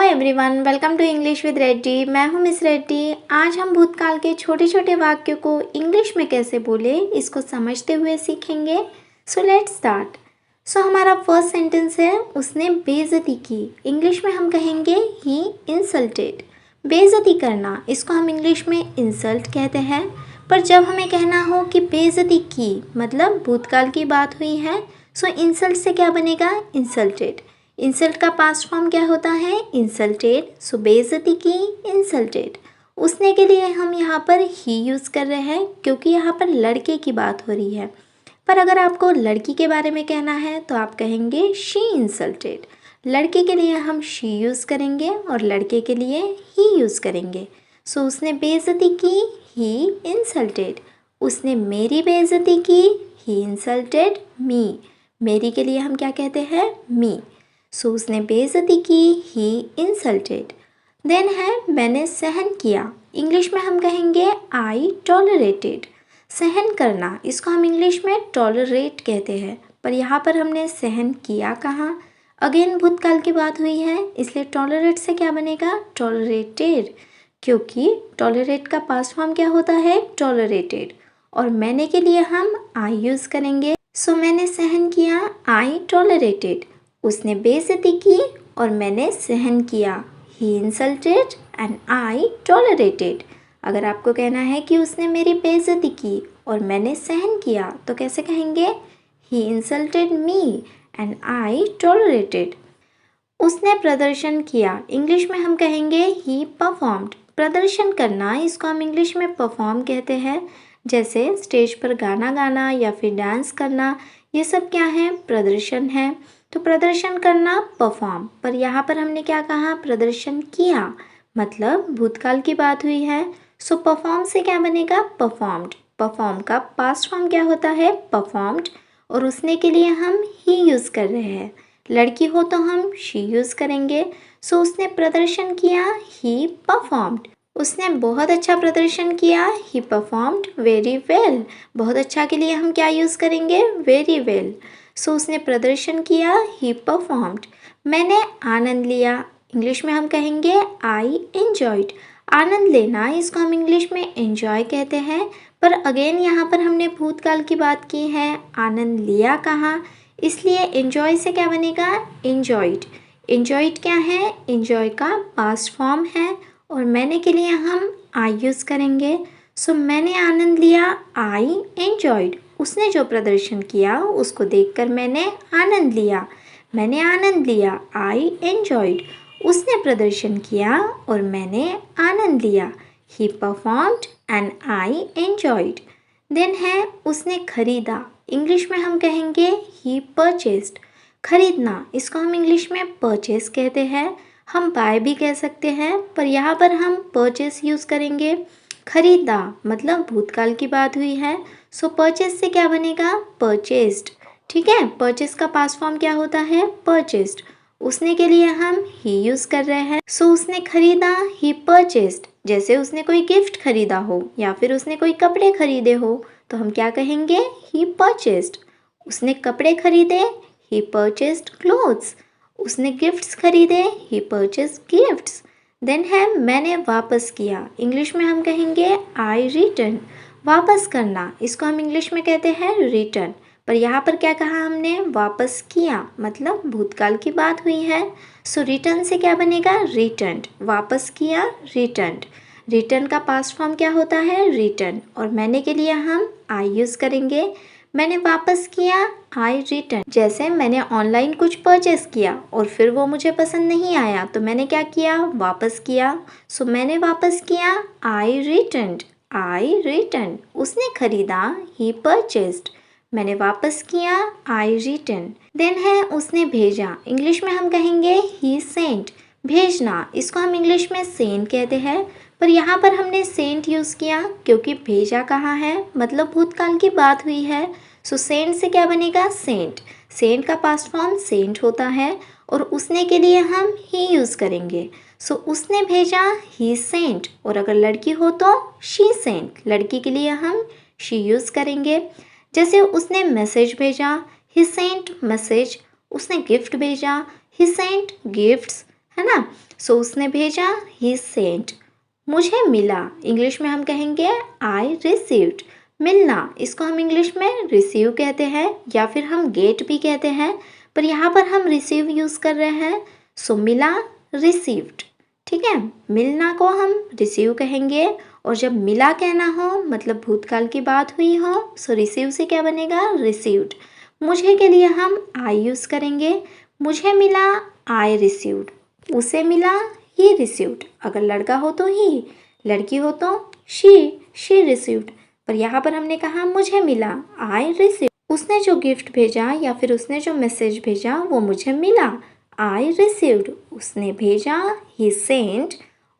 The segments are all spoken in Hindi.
Everyone, welcome to English with Reddy. मैं हूं मिस रेड्डी। आज हम भूतकाल के छोटे छोटे वाक्यों को इंग्लिश में कैसे बोले इसको समझते हुए सीखेंगे। So let's start. हमारा फर्स्ट सेंटेंस है, उसने बेइज्जती की। इंग्लिश में हम कहेंगे ही इंसल्टेड। बेइज्जती करना, इसको हम इंग्लिश में इंसल्ट कहते हैं। पर जब हमें कहना हो कि बेइज्जती की मतलब भूतकाल की बात हुई है, सो इंसल्ट से क्या बनेगा? इंसल्टेड। इंसल्ट का पास्ट फॉर्म क्या होता है? इंसल्टेड। सो बेइज्जती की, इंसल्टेड। उसने के लिए हम यहाँ पर ही यूज़ कर रहे हैं क्योंकि यहाँ पर लड़के की बात हो रही है। पर अगर आपको लड़की के बारे में कहना है तो आप कहेंगे शी इंसल्टेड। लड़के के लिए हम शी यूज़ करेंगे और लड़के के लिए ही यूज़ करेंगे। सो उसने बेइज्जती की, ही इंसल्टेड। उसने मेरी बेइज्जती की, ही इंसल्टेड मी। मेरी के लिए हम क्या कहते हैं? मी। सो उसने बेइज्जती की, ही इंसल्टेड। देन है मैंने सहन किया। इंग्लिश में हम कहेंगे आई टॉलरेटेड। सहन करना, इसको हम इंग्लिश में टॉलरेट कहते हैं। पर यहाँ पर हमने सहन किया कहाँ? अगेन भूतकाल की बात हुई है, इसलिए टॉलरेट से क्या बनेगा? टॉलरेटेड। क्योंकि टॉलरेट का पास्ट फॉर्म क्या होता है? टॉलरेटेड। और मैंने के लिए हम आई यूज़ करेंगे। सो मैंने सहन किया, आई टॉलरेटेड। उसने बेइज्जती की और मैंने सहन किया, ही इंसल्टेड एंड आई टॉलरेटेड। अगर आपको कहना है कि उसने मेरी बेइज्जती की और मैंने सहन किया तो कैसे कहेंगे? He insulted me and I tolerated. उसने प्रदर्शन किया। इंग्लिश में हम कहेंगे ही परफॉर्म्ड। प्रदर्शन करना, इसको हम इंग्लिश में परफॉर्म कहते हैं। जैसे स्टेज पर गाना गाना या फिर डांस करना, ये सब क्या है? प्रदर्शन है। तो प्रदर्शन करना परफॉर्म। पर यहाँ पर हमने क्या कहा? प्रदर्शन किया, मतलब भूतकाल की बात हुई है। सो परफॉर्म से क्या बनेगा? परफॉर्म्ड। परफॉर्म का पास्ट फॉर्म क्या होता है? परफॉर्म्ड। और उसने के लिए हम ही यूज़ कर रहे हैं। लड़की हो तो हम शी यूज़ करेंगे। सो उसने प्रदर्शन किया, ही परफॉर्म्ड। उसने बहुत अच्छा प्रदर्शन किया, ही परफॉर्म्ड वेरी वेल। बहुत अच्छा के लिए हम क्या यूज़ करेंगे? Very well. सो उसने प्रदर्शन किया, ही परफॉर्म्ड। मैंने आनंद लिया। इंग्लिश में हम कहेंगे आई एन्जॉयड। आनंद लेना, इसको हम इंग्लिश में एन्जॉय कहते हैं। पर अगेन यहाँ पर हमने भूतकाल की बात की है, आनंद लिया कहाँ, इसलिए एन्जॉय से क्या बनेगा? एन्जॉयड। एन्जॉयड क्या है? एन्जॉय का पास्ट फॉर्म है। और मैंने के लिए हम आई यूज़ करेंगे। सो मैंने आनंद लिया, आई एन्जॉयड। उसने जो प्रदर्शन किया उसको देखकर मैंने आनंद लिया। मैंने आनंद लिया, आई एन्जॉयड। उसने प्रदर्शन किया और मैंने आनंद लिया, he performed and I enjoyed. Then है उसने खरीदा। इंग्लिश में हम कहेंगे ही परचेस्ड। खरीदना, इसको हम इंग्लिश में परचेस कहते हैं। हम बाय भी कह सकते हैं, पर यहाँ पर हम परचेस यूज़ करेंगे। खरीदा मतलब भूतकाल की बात हुई है। सो परचेस से क्या बनेगा? परचेस्ड। ठीक है, परचेस का पास्ट फॉर्म क्या होता है? परचेस्ड। उसने के लिए हम ही यूज़ कर रहे हैं। सो उसने खरीदा, ही परचेस्ड। जैसे उसने कोई गिफ्ट खरीदा हो या फिर उसने कोई कपड़े खरीदे हो तो हम क्या कहेंगे? ही परचेस्ड। उसने कपड़े खरीदे, ही परचेस्ड क्लोथ्स। उसने गिफ्ट्स खरीदे, ही परचेस्ड गिफ्ट्स। देन है मैंने वापस किया। इंग्लिश में हम कहेंगे आई रिटर्न। वापस करना, इसको हम इंग्लिश में कहते हैं रिटर्न। पर यहाँ पर क्या कहा हमने? वापस किया, मतलब भूतकाल की बात हुई है। सो रिटर्न से क्या बनेगा? रिटर्न्ड। वापस किया, रिटर्न्ड। रिटर्न का पास्ट फॉर्म क्या होता है? रिटर्न। और मैंने के लिए हम आई यूज़ करेंगे। मैंने वापस किया, आई रिटर्न। जैसे मैंने ऑनलाइन कुछ परचेस किया और फिर वो मुझे पसंद नहीं आया तो मैंने क्या किया? वापस किया। सो मैंने वापस किया, आई रिटर्न्ड। आई रिटर्न। उसने खरीदा, ही परचेस्ड। मैंने वापस किया, आई रिटर्न। देन है उसने भेजा। इंग्लिश में हम कहेंगे ही सेंट। भेजना, इसको हम इंग्लिश में सेंड कहते हैं। पर यहाँ पर हमने सेंट यूज़ किया क्योंकि भेजा कहाँ है, मतलब भूतकाल की बात हुई है। सो सेंट से क्या बनेगा? सेंट। सेंट का पास्ट फॉर्म सेंट होता है और उसने के लिए हम ही यूज़ करेंगे। सो उसने भेजा, ही सेंट। और अगर लड़की हो तो शी सेंट। लड़की के लिए हम शी यूज़ करेंगे। जैसे उसने मैसेज भेजा, ही सेंट मैसेज। उसने गिफ्ट भेजा, ही सेंट गिफ्ट्स, है ना। सो उसने भेजा, ही सेंट। मुझे मिला, इंग्लिश में हम कहेंगे आई रिसीव्ड। मिलना, इसको हम इंग्लिश में रिसीव कहते हैं या फिर हम गेट भी कहते हैं, पर यहाँ पर हम रिसीव यूज़ कर रहे हैं। सो मिला, रिसीव्ड। ठीक है, मिलना को हम रिसीव कहेंगे, और जब मिला कहना हो मतलब भूतकाल की बात हुई हो, सो रिसीव से क्या बनेगा, रिसीव्ड। मुझे के लिए हम आई यूज़ करेंगे। मुझे मिला, आई रिसीव्ड। उसे मिला, ही रिसीव्ड। अगर लड़का हो तो ही, लड़की हो तो शी रिसीव्ड। पर यहाँ पर हमने कहा मुझे मिला, आई रिसीव्ड। उसने जो गिफ्ट भेजा या फिर उसने जो मैसेज भेजा वो मुझे मिला, आई रिसीव्ड। उसने भेजा, ही सेंट,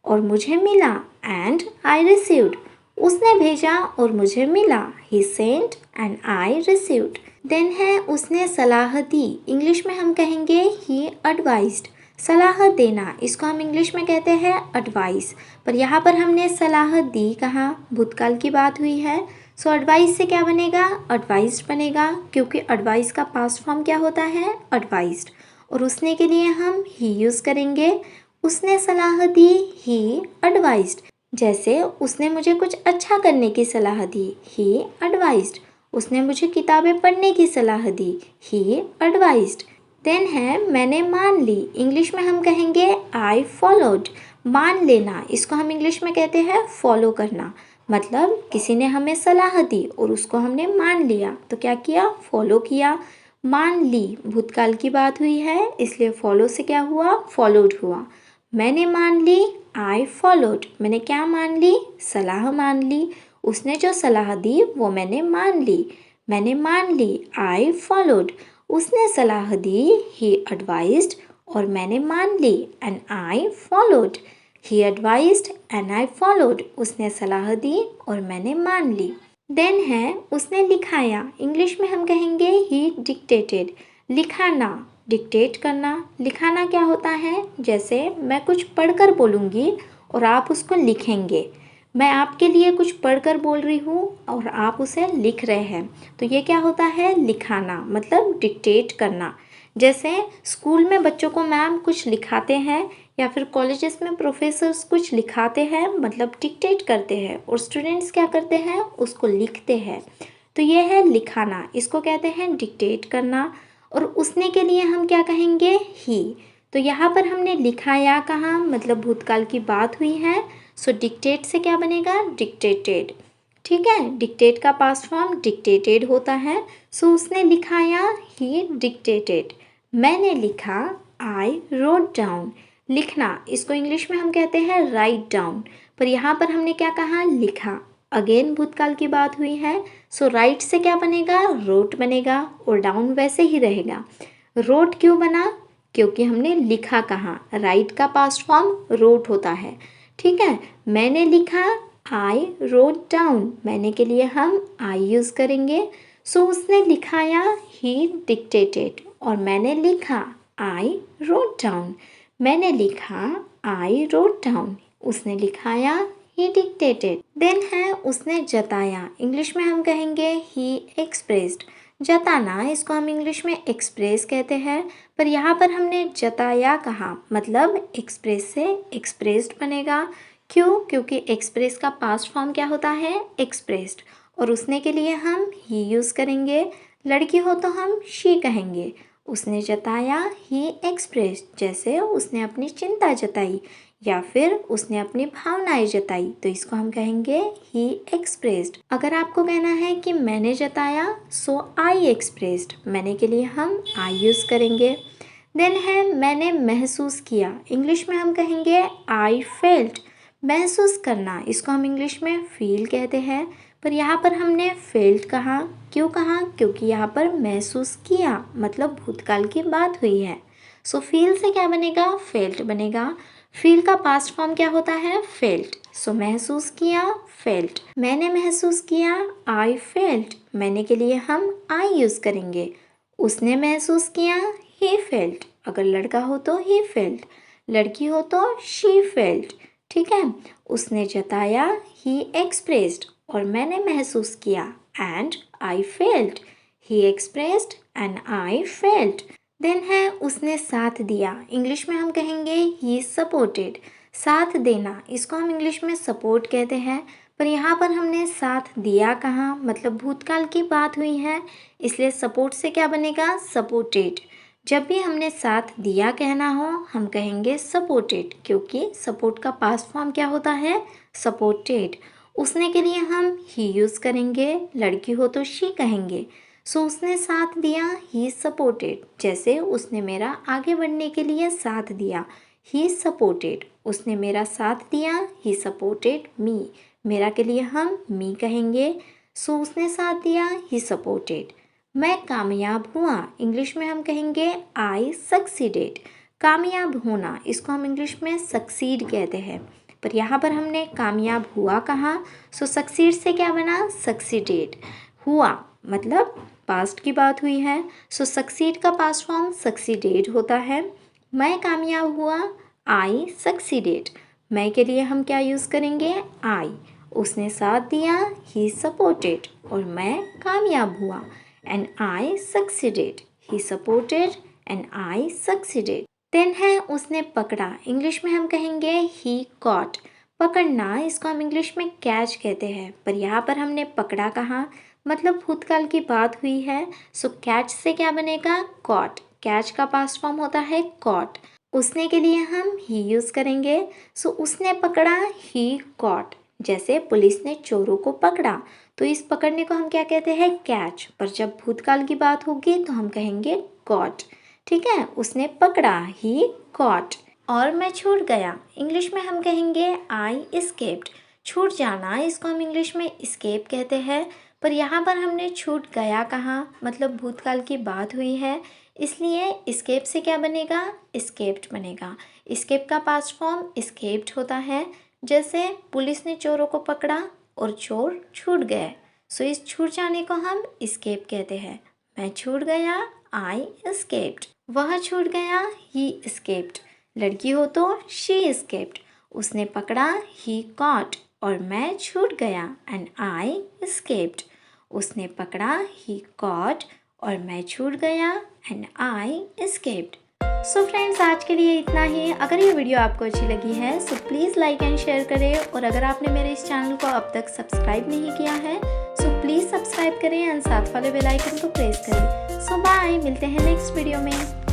और मुझे मिला, एंड आई रिसीव्ड। उसने भेजा और मुझे मिला, he sent and I received. Then है उसने सलाह दी, इंग्लिश में हम कहेंगे ही एडवाइज्ड। सलाह देना, इसको हम इंग्लिश में कहते हैं एडवाइस, पर यहाँ पर हमने सलाह दी कहा, भूतकाल की बात हुई है। सो एडवाइस से क्या बनेगा, एडवाइज्ड बनेगा, क्योंकि एडवाइस का पास्ट फॉर्म क्या होता है, एडवाइज्ड। और उसने के लिए हम ही यूज़ करेंगे। उसने सलाह दी, ही एडवाइज्ड। जैसे उसने मुझे कुछ अच्छा करने की सलाह दी, ही एडवाइज्ड। उसने मुझे किताबें पढ़ने की सलाह दी, ही एडवाइज्ड। देन है मैंने मान ली, इंग्लिश में हम कहेंगे आई फॉलोड। मान लेना, इसको हम इंग्लिश में कहते हैं फॉलो करना। मतलब किसी ने हमें सलाह दी और उसको हमने मान लिया, तो क्या किया, फॉलो किया। मान ली, भूतकाल की बात हुई है, इसलिए फॉलो से क्या हुआ, फॉलोड हुआ। मैंने मान ली, आई फॉलोड। मैंने क्या मान ली, सलाह मान ली। उसने जो सलाह दी वो मैंने मान ली। मैंने मान ली, आई फॉलोड। उसने सलाह दी, ही एडवाइज्ड, और मैंने मान ली, and I followed. He advised and I followed. उसने सलाह दी और मैंने मान ली। देन है उसने लिखाया, इंग्लिश में हम कहेंगे ही डिक्टेटेड। लिखाना, डिक्टेट करना। लिखाना क्या होता है, जैसे मैं कुछ पढ़कर बोलूँगी और आप उसको लिखेंगे। मैं आपके लिए कुछ पढ़कर बोल रही हूँ और आप उसे लिख रहे हैं, तो ये क्या होता है, लिखाना, मतलब डिक्टेट करना। जैसे स्कूल में बच्चों को मैम कुछ लिखाते हैं या फिर कॉलेजेस में प्रोफेसर्स कुछ लिखाते हैं, मतलब डिक्टेट करते हैं, और स्टूडेंट्स क्या करते हैं, उसको लिखते हैं। तो ये है लिखाना, इसको कहते हैं डिक्टेट करना। और उसने के लिए हम क्या कहेंगे, ही। तो यहाँ पर हमने लिखाया कहा, मतलब भूतकाल की बात हुई है। सो डिक्टेट से क्या बनेगा, डिक्टेटेड। ठीक है, डिक्टेट का पास्ट फॉर्म डिक्टेटेड होता है। सो उसने लिखाया, ही डिक्टेटेड। मैंने लिखा, आई रोट डाउन। लिखना, इसको इंग्लिश में हम कहते हैं राइट डाउन, पर यहाँ पर हमने क्या कहा, लिखा। अगेन भूतकाल की बात हुई है। सो राइट से क्या बनेगा, रोट बनेगा, और डाउन वैसे ही रहेगा। रोट क्यों बना, क्योंकि हमने लिखा कहा। राइट का पास्ट फॉर्म रोट होता है। ठीक है, मैंने लिखा, आई रोट डाउन। मैंने के लिए हम आई यूज़ करेंगे। सो उसने लिखाया, ही डिक्टेटेड, और मैंने लिखा, आई रोट डाउन। मैंने लिखा, आई रोट डाउन। उसने लिखाया, ही डिक्टेटेड। देन है उसने जताया, इंग्लिश में हम कहेंगे ही एक्सप्रेस्ड। जताना, इसको हम इंग्लिश में एक्सप्रेस कहते हैं, पर यहाँ पर हमने जताया कहा, मतलब एक्सप्रेस से एक्सप्रेस्ड बनेगा। क्यों, क्योंकि एक्सप्रेस का पास्ट फॉर्म क्या होता है, एक्सप्रेस्ड, और उसने के लिए हम ही यूज़ करेंगे। लड़की हो तो हम शी कहेंगे। उसने जताया, ही एक्सप्रेस्ड, जैसे उसने अपनी चिंता जताई या फिर उसने अपनी भावनाएं जताई, तो इसको हम कहेंगे ही एक्सप्रेस्ड। अगर आपको कहना है कि मैंने जताया, सो आई एक्सप्रेस्ड। मैंने के लिए हम आई यूज़ करेंगे। देन है मैंने महसूस किया, इंग्लिश में हम कहेंगे आई फेल्ट। महसूस करना, इसको हम इंग्लिश में फील कहते हैं, पर यहाँ पर हमने फेल्ट कहा। क्यों कहा, क्योंकि यहाँ पर महसूस किया, मतलब भूतकाल की बात हुई है। सो फील से क्या बनेगा, फेल्ट बनेगा। फील का पास्ट फॉर्म क्या होता है, फेल्ट। सो महसूस किया, फेल्ट। मैंने महसूस किया, आई फेल्ट। मैंने के लिए हम आई यूज़ करेंगे। उसने महसूस किया, ही फेल्ट। अगर लड़का हो तो ही फेल्ट, लड़की हो तो शी फेल्ट। ठीक है, उसने जताया, ही एक्सप्रेस्ड, और मैंने महसूस किया, and I felt. He expressed and I felt. Then है उसने साथ दिया, इंग्लिश में हम कहेंगे ही सपोर्टेड। साथ देना, इसको हम इंग्लिश में सपोर्ट कहते हैं, पर यहाँ पर हमने साथ दिया कहाँ, मतलब भूतकाल की बात हुई है, इसलिए सपोर्ट से क्या बनेगा, सपोर्टेड। जब भी हमने साथ दिया कहना हो हम कहेंगे सपोर्टेड, क्योंकि सपोर्ट का पास्ट फॉर्म क्या होता है, सपोर्टेड। उसने के लिए हम ही यूज़ करेंगे, लड़की हो तो शी कहेंगे। सो उसने साथ दिया, ही सपोर्टेड। जैसे उसने मेरा आगे बढ़ने के लिए साथ दिया, ही सपोर्टेड। उसने मेरा साथ दिया, ही सपोर्टेड मी। मेरा के लिए हम मी कहेंगे। सो उसने साथ दिया, ही सपोर्टेड। मैं कामयाब हुआ, इंग्लिश में हम कहेंगे आई सक्सीडेड। कामयाब होना, इसको हम इंग्लिश में सक्सीड कहते हैं, पर यहाँ पर हमने कामयाब हुआ कहा, सो सक्सीड से क्या बना, सक्सीडेड। हुआ मतलब पास्ट की बात हुई है, सो सक्सीड का पास्ट फॉर्म सक्सीडेड होता है। मैं कामयाब हुआ, आई सक्सीडेड। मैं के लिए हम क्या यूज़ करेंगे, आई। उसने साथ दिया, ही सपोर्टेड, और मैं कामयाब हुआ, and I succeeded. He supported and I succeeded. Then है उसने पकड़ा, इंग्लिश में हम कहेंगे ही कॉट। पकड़ना, इसको हम इंग्लिश में कैच कहते हैं, पर यहाँ पर हमने पकड़ा कहा, मतलब भूतकाल की बात हुई है, सो कैच से क्या बनेगा, कॉट। कैच का पास्ट फॉर्म होता है कॉट। उसने के लिए हम ही यूज़ करेंगे, सो उसने पकड़ा, ही कॉट। जैसे पुलिस ने चोरों को पकड़ा, तो इस पकड़ने को हम क्या कहते हैं, कैच, पर जब भूतकाल की बात होगी तो हम कहेंगे कॉट। ठीक है, उसने पकड़ा, ही कॉट। और मैं छूट गया, इंग्लिश में हम कहेंगे आई एस्केप्ड। छूट जाना, इसको हम इंग्लिश में एस्केप कहते हैं, पर यहाँ पर हमने छूट गया कहा, मतलब भूतकाल की बात हुई है, इसलिए एस्केप से क्या बनेगा, एस्केप्ड बनेगा। एस्केप का पास्ट फॉर्म एस्केप्ड होता है। जैसे पुलिस ने चोरों को पकड़ा और चोर छूट गए, सो इस छूट जाने को हम एस्केप कहते हैं। मैं छूट गया, आई एस्केप्ड। वह छूट गया, ही एस्केप्ड। लड़की हो तो शी एस्केप्ड। उसने पकड़ा, ही कॉट, और मैं छूट गया, एंड आई एस्केप्ड। उसने पकड़ा, ही कॉट, और मैं छूट गया, and I escaped. So friends, आज के लिए इतना ही। अगर ये वीडियो आपको अच्छी लगी है so please like and share करें, और अगर आपने मेरे इस चैनल को अब तक सब्सक्राइब नहीं किया है सो प्लीज़ सब्सक्राइब करें एंड साथ वाले बेल आइकन को प्रेस करें। सो बाय, मिलते हैं नेक्स्ट वीडियो में।